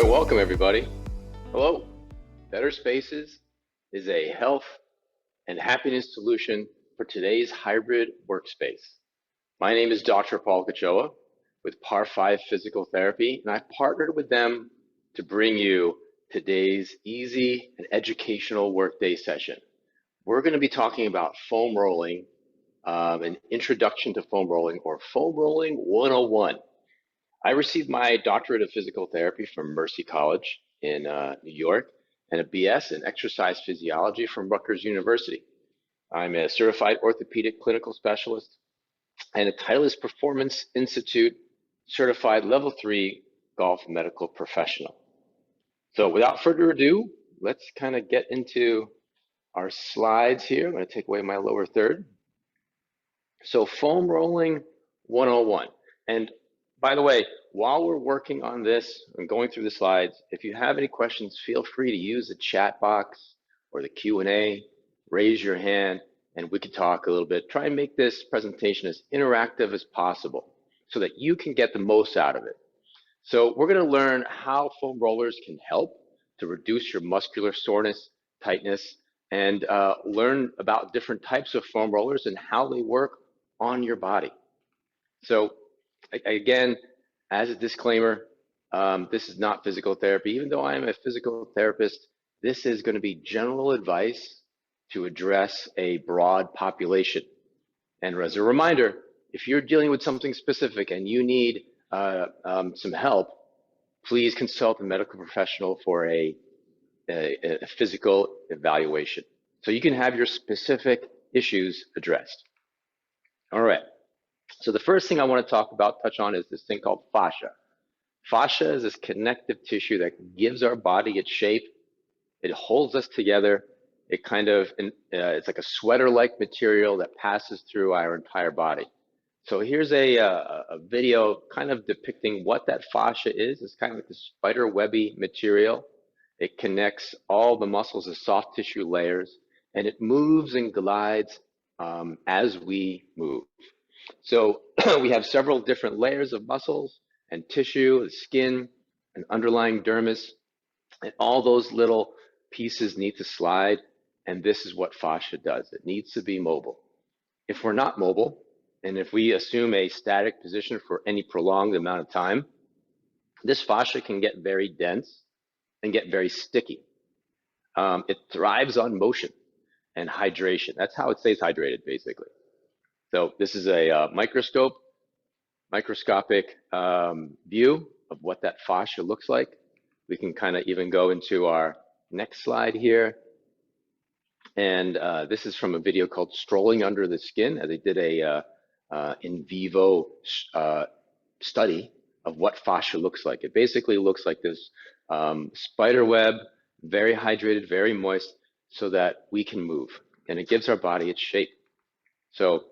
right, welcome everybody. Hello. Better Spaces is a health and happiness solution for today's hybrid workspace. My name is Dr. Paul Kachowa with PAR5 Physical Therapy, and I've partnered with them to bring you today's easy and educational workday session. We're going to be talking about foam rolling, an introduction to foam rolling, or foam rolling 101. I received my doctorate of physical therapy from Mercy College in New York and a BS in exercise physiology from Rutgers University. I'm a certified orthopedic clinical specialist and a Titleist Performance Institute certified level 3 golf medical professional. So without further ado, let's kind of get into our slides here. I'm going to take away my lower third. So foam rolling 101. And by the way, while we're working on this and going through the slides, if you have any questions, feel free to use the chat box or the Q&A, raise your hand, and we can talk a little bit. Try and make this presentation as interactive as possible so that you can get the most out of it. So we're going to learn how foam rollers can help to reduce your muscular soreness, tightness, and learn about different types of foam rollers and how they work on your body. So again, as a disclaimer, this is not physical therapy. Even though I am a physical therapist, this is going to be general advice to address a broad population. And as a reminder, if you're dealing with something specific and you need some help, please consult a medical professional for a physical evaluation so you can have your specific issues addressed. All right. So the first thing I want to touch on is this thing called fascia. Fascia is this connective tissue that gives our body its shape. It holds us together. It kind of, it's like a sweater-like material that passes through our entire body. So here's a video kind of depicting what that fascia is. It's kind of like the spider webby material. It connects all the muscles as soft tissue layers, and it moves and glides as we move. So we have several different layers of muscles and tissue, the skin, and underlying dermis, and all those little pieces need to slide, and this is what fascia does. It needs to be mobile. If we're not mobile, and if we assume a static position for any prolonged amount of time, this fascia can get very dense and get very sticky. It thrives on motion and hydration. That's how it stays hydrated, basically. So this is a microscopic view of what that fascia looks like. We can kind of even go into our next slide here. And this is from a video called Strolling Under the Skin. They did a in vivo study of what fascia looks like. It basically looks like this spider web, very hydrated, very moist, so that we can move. And it gives our body its shape. So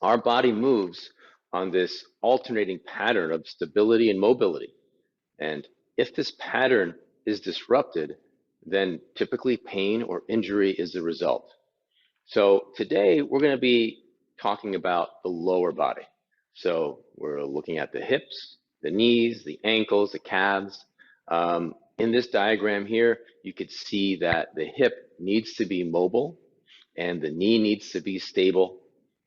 our body moves on this alternating pattern of stability and mobility. And if this pattern is disrupted, then typically pain or injury is the result. So today we're going to be talking about the lower body. So we're looking at the hips, the knees, the ankles, the calves. In this diagram here, you could see that the hip needs to be mobile and the knee needs to be stable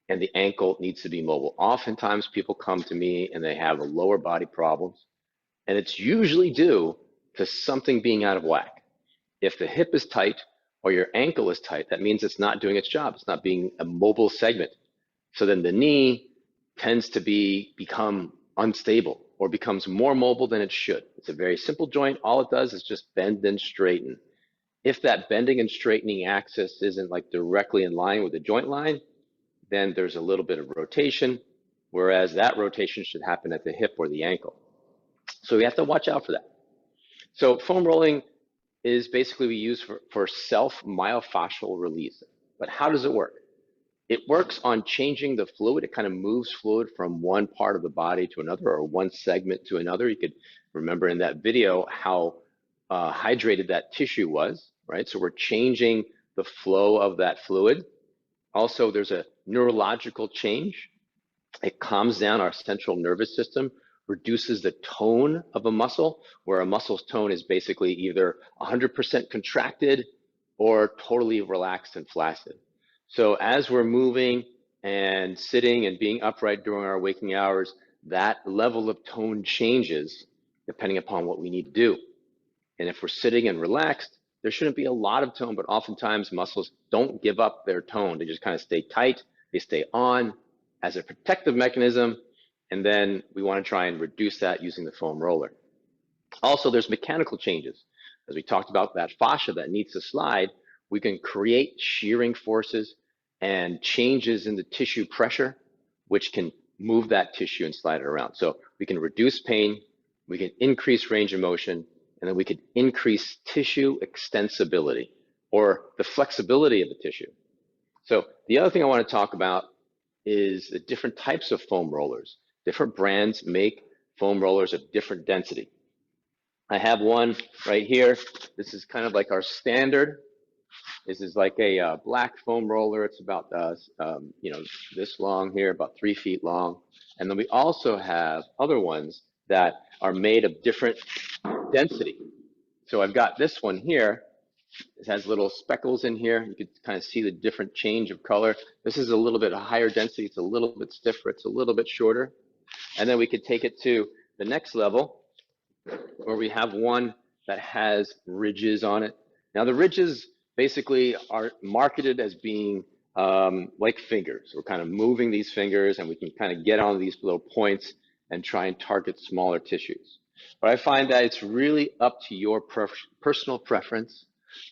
and the ankle needs to be mobile. Oftentimes people come to me and they have lower body problems, and it's usually due to something being out of whack. If the hip is tight or your ankle is tight, that means it's not doing its job. It's not being a mobile segment. So then the knee tends to become unstable or becomes more mobile than it should. It's a very simple joint. All it does is just bend and straighten. If that bending and straightening axis isn't like directly in line with the joint line, then there's a little bit of rotation, whereas that rotation should happen at the hip or the ankle. So we have to watch out for that. So foam rolling is basically we use for self-myofascial release. But how does it work? It works on changing the fluid. It kind of moves fluid from one part of the body to another or one segment to another. You could remember in that video how hydrated that tissue was, right? So we're changing the flow of that fluid. Also, there's a neurological change. It calms down our central nervous system, reduces the tone of a muscle, where a muscle's tone is basically either 100% contracted or totally relaxed and flaccid. So as we're moving and sitting and being upright during our waking hours, that level of tone changes depending upon what we need to do. And if we're sitting and relaxed, there shouldn't be a lot of tone, but oftentimes muscles don't give up their tone. They just kind of stay tight, they stay on as a protective mechanism, and then we want to try and reduce that using the foam roller. Also, there's mechanical changes. As we talked about that fascia that needs to slide, we can create shearing forces and changes in the tissue pressure, which can move that tissue and slide it around. So we can reduce pain, we can increase range of motion, and then we could increase tissue extensibility, or the flexibility of the tissue. So the other thing I want to talk about is the different types of foam rollers. Different brands make foam rollers of different density. I have one right here. This is kind of like our standard. This is like a black foam roller. It's about this long here, about 3 feet long. And then we also have other ones that are made of different density. So I've got this one here. It has little speckles in here. You can kind of see the different change of color. This is a little bit higher density. It's a little bit stiffer. It's a little bit shorter. And then we could take it to the next level, where we have one that has ridges on it. Now the ridges basically are marketed as being like fingers. We're kind of moving these fingers, and we can kind of get on these little points and try and target smaller tissues. But I find that it's really up to your personal preference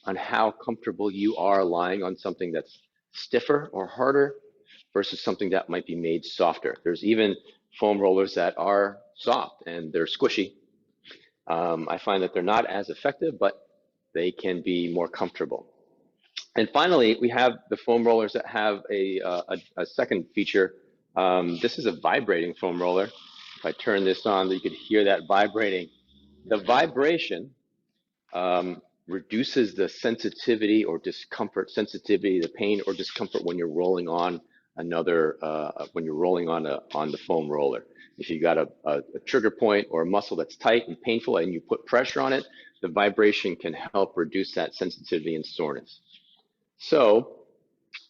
on how comfortable you are lying on something that's stiffer or harder versus something that might be made softer. There's even foam rollers that are soft and they're squishy. I find that they're not as effective, but they can be more comfortable. And finally, we have the foam rollers that have a second feature. This is a vibrating foam roller. If I turn this on, you could hear that vibrating. The vibration reduces the sensitivity or discomfort, the pain or discomfort when you're rolling on on the foam roller. If you got a trigger point or a muscle that's tight and painful and you put pressure on it, the vibration can help reduce that sensitivity and soreness. So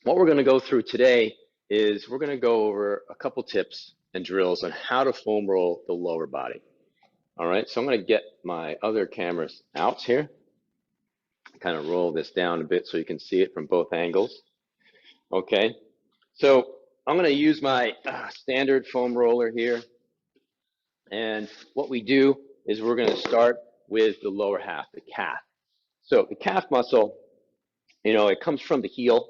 what we're going to go through today is we're going to go over a couple tips and drills on how to foam roll the lower body. All right, so I'm going to get my other cameras out here, kind of roll this down a bit so you can see it from both angles. Okay, so I'm going to use my standard foam roller here. And what we do is we're going to start with the lower half, the calf. So the calf muscle, it comes from the heel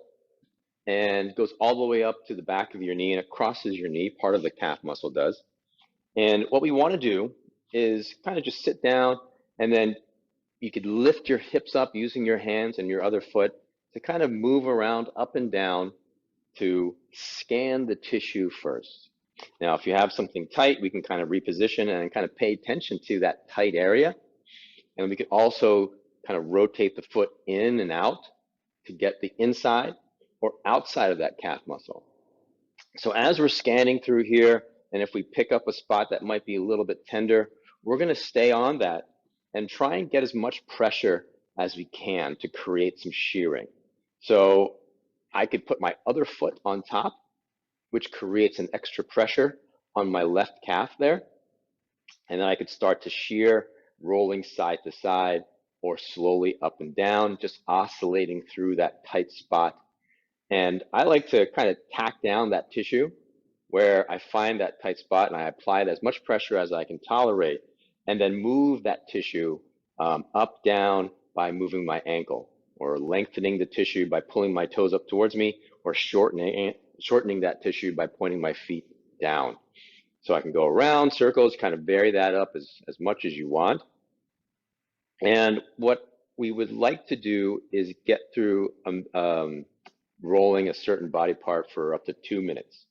and goes all the way up to the back of your knee, and it crosses your knee. Part of the calf muscle does. And what we want to do is kind of just sit down, and then you could lift your hips up using your hands and your other foot to kind of move around up and down to scan the tissue first. Now, if you have something tight, we can kind of reposition and kind of pay attention to that tight area. And we can also kind of rotate the foot in and out to get the inside or outside of that calf muscle. So as we're scanning through here, and if we pick up a spot that might be a little bit tender, we're going to stay on that and try and get as much pressure as we can to create some shearing. So I could put my other foot on top, which creates an extra pressure on my left calf there. And then I could start to shear, rolling side to side or slowly up and down, just oscillating through that tight spot. And I like to kind of tack down that tissue where I find that tight spot, and I apply as much pressure as I can tolerate, and then move that tissue up, down by moving my ankle, or lengthening the tissue by pulling my toes up towards me, or shortening that tissue by pointing my feet down. So I can go around circles, kind of vary that up as much as you want. And what we would like to do is get through rolling a certain body part for up to 2 minutes.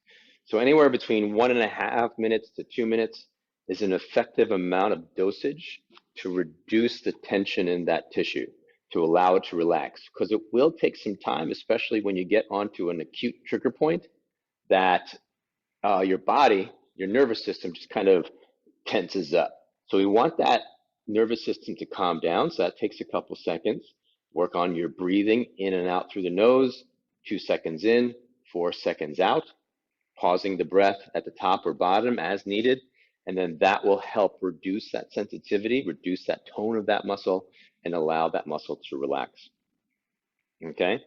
So anywhere between 1.5 minutes to 2 minutes is an effective amount of dosage to reduce the tension in that tissue, to allow it to relax, because it will take some time, especially when you get onto an acute trigger point, that your body, your nervous system just kind of tenses up. So we want that nervous system to calm down. So that takes a couple seconds. Work on your breathing in and out through the nose, 2 seconds in, 4 seconds out, pausing the breath at the top or bottom as needed. And then that will help reduce that sensitivity, reduce that tone of that muscle, and allow that muscle to relax. Okay?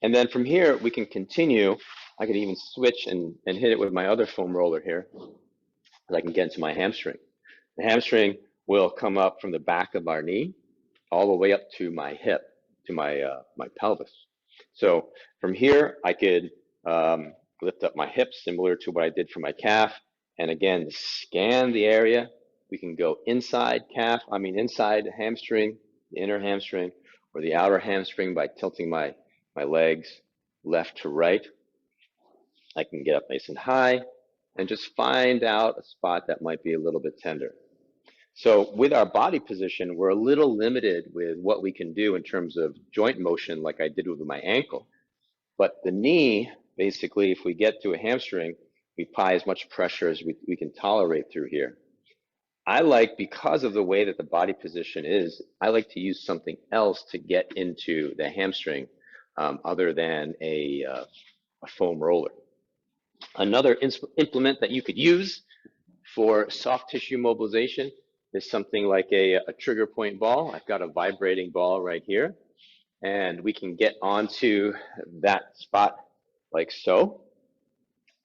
And then from here, we can continue. I can even switch and hit it with my other foam roller here, so I can get into my hamstring. The hamstring will come up from the back of our knee all the way up to my hip, to my pelvis. So from here, I could lift up my hips, similar to what I did for my calf. And again, scan the area. We can go inside inside hamstring, the inner hamstring, or the outer hamstring by tilting my legs left to right. I can get up nice and high and just find out a spot that might be a little bit tender. So with our body position, we're a little limited with what we can do in terms of joint motion, like I did with my ankle. But the knee, basically, if we get to a hamstring, we apply as much pressure as we can tolerate through here. I like, because of the way that the body position is, I like to use something else to get into the hamstring other than a foam roller. Another implement that you could use for soft tissue mobilization is something like a trigger point ball. I've got a vibrating ball right here, and we can get onto that spot like so.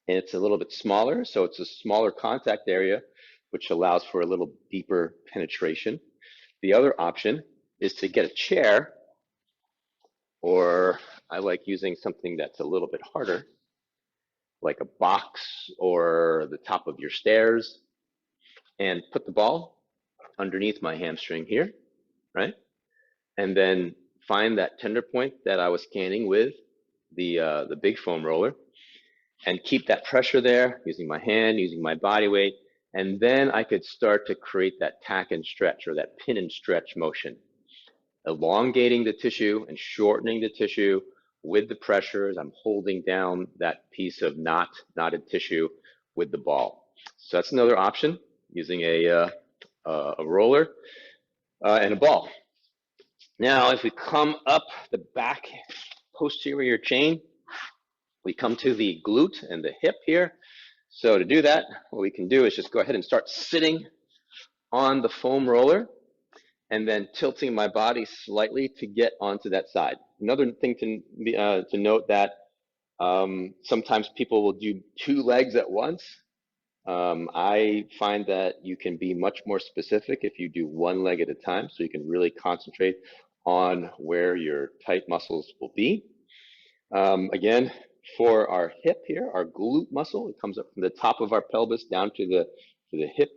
And it's a little bit smaller, so it's a smaller contact area, which allows for a little deeper penetration. The other option is to get a chair, or I like using something that's a little bit harder, like a box or the top of your stairs, and put the ball underneath my hamstring here, right? And then find that tender point that I was scanning with the big foam roller, and keep that pressure there using my hand, using my body weight. And then I could start to create that tack and stretch, or that pin and stretch motion, elongating the tissue and shortening the tissue with the pressure as I'm holding down that piece of knotted tissue with the ball. So that's another option, using a roller and a ball. Now, if we come up the back posterior chain, we come to the glute and the hip here. So to do that, what we can do is just go ahead and start sitting on the foam roller and then tilting my body slightly to get onto that side. Another thing to note that sometimes people will do 2 legs at once. I find that you can be much more specific if you do 1 leg at a time, so you can really concentrate on where your tight muscles will be. Again, for our hip here, our glute muscle, it comes up from the top of our pelvis down to the hip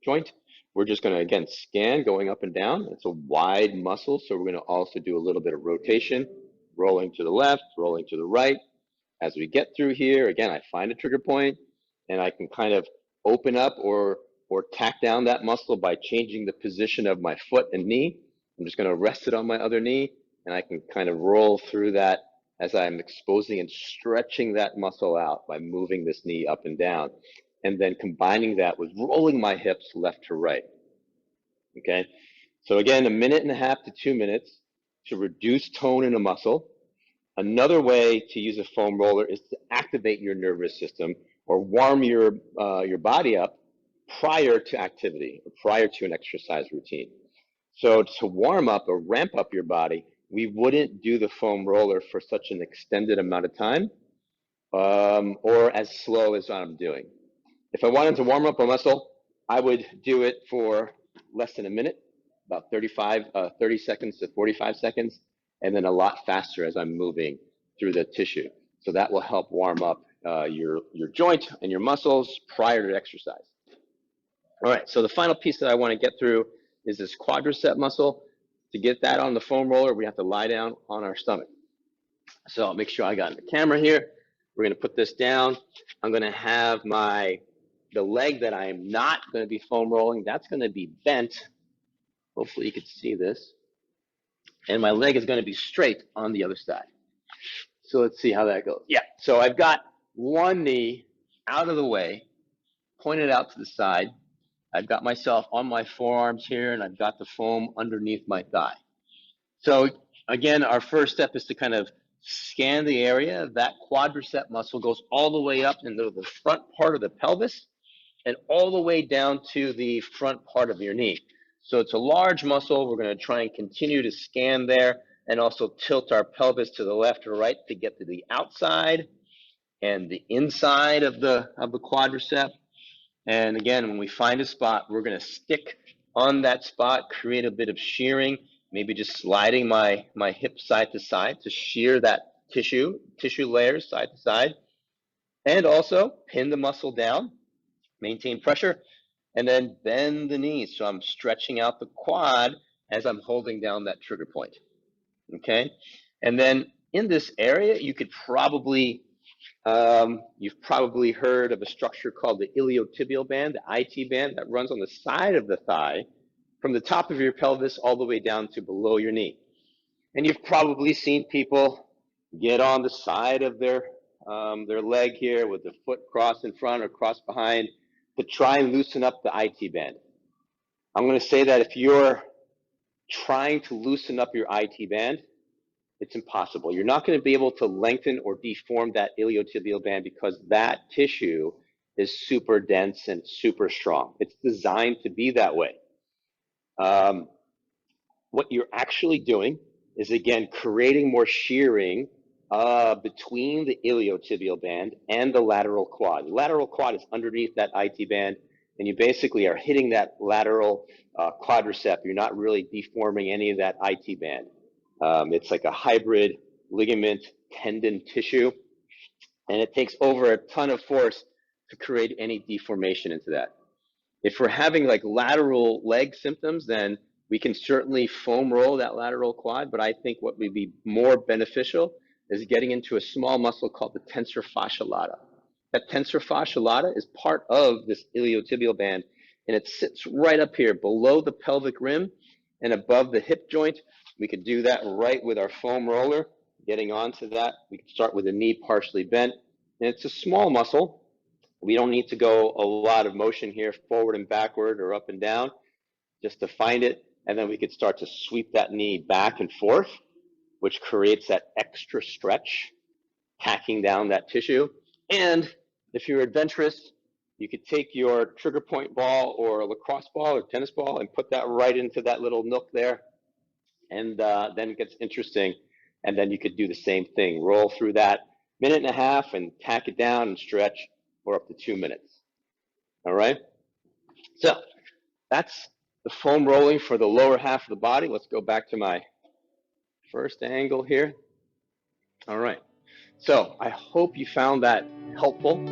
joint. We're just going to, again, scan going up and down. It's a wide muscle, so we're going to also do a little bit of rotation, rolling to the left, rolling to the right. As we get through here, again, I find a trigger point, and I can kind of open up or tack down that muscle by changing the position of my foot and knee. I'm just going to rest it on my other knee, and I can kind of roll through that as I'm exposing and stretching that muscle out by moving this knee up and down, and then combining that with rolling my hips left to right. Okay, so again, 1.5 to 2 minutes to reduce tone in a muscle. Another way to use a foam roller is to activate your nervous system or warm your body up prior to activity, or prior to an exercise routine. So to warm up or ramp up your body, we wouldn't do the foam roller for such an extended amount of time, or as slow as I'm doing. If I wanted to warm up a muscle, I would do it for less than a minute, about 30 seconds to 45 seconds, and then a lot faster as I'm moving through the tissue. So that will help warm up your joint and your muscles prior to exercise. All right, so the final piece that I want to get through is this quadricep muscle. To get that on the foam roller, we have to lie down on our stomach. So I'll make sure I got the camera here. We're going to put this down. I'm going to have the leg that I am not going to be foam rolling, that's going to be bent. Hopefully you can see this. And my leg is going to be straight on the other side. So let's see how that goes. Yeah, so I've got one knee out of the way, pointed out to the side. I've got myself on my forearms here, and I've got the foam underneath my thigh. So again, our first step is to kind of scan the area. That quadricep muscle goes all the way up into the front part of the pelvis and all the way down to the front part of your knee. So it's a large muscle. We're going to try and continue to scan there and also tilt our pelvis to the left or right to get to the outside and the inside of the quadricep. And again, when we find a spot, we're going to stick on that spot, create a bit of shearing, maybe just sliding my hip side to side to shear that tissue layers side to side, and also pin the muscle down, maintain pressure, and then bend the knees. So I'm stretching out the quad as I'm holding down that trigger point. Okay, and then in this area, you could probably you've probably heard of a structure called the iliotibial band, the IT band, that runs on the side of the thigh from the top of your pelvis all the way down to below your knee. And you've probably seen people get on the side of their leg here with the foot crossed in front or crossed behind to try and loosen up the IT band. I'm going to say that if you're trying to loosen up your IT band, it's impossible. You're not going to be able to lengthen or deform that iliotibial band because that tissue is super dense and super strong. It's designed to be that way. What you're actually doing is, again, creating more shearing between the iliotibial band and the lateral quad. The lateral quad is underneath that IT band, and you basically are hitting that lateral quadricep. You're not really deforming any of that IT band. It's like a hybrid ligament tendon tissue, and it takes over a ton of force to create any deformation into that. If we're having like lateral leg symptoms, then we can certainly foam roll that lateral quad, but I think what would be more beneficial is getting into a small muscle called the tensor fascia lata. That tensor fascia lata is part of this iliotibial band, and it sits right up here below the pelvic rim and above the hip joint. We could do that right with our foam roller, getting onto that. We can start with the knee partially bent, and it's a small muscle. We don't need to go a lot of motion here, forward and backward or up and down, just to find it. And then we could start to sweep that knee back and forth, which creates that extra stretch, tacking down that tissue. And if you're adventurous, you could take your trigger point ball or a lacrosse ball or tennis ball and put that right into that little nook there. And then it gets interesting. And then you could do the same thing. Roll through that minute and a half and tack it down and stretch for up to 2 minutes. All right? So that's the foam rolling for the lower half of the body. Let's go back to my first angle here. All right. So I hope you found that helpful.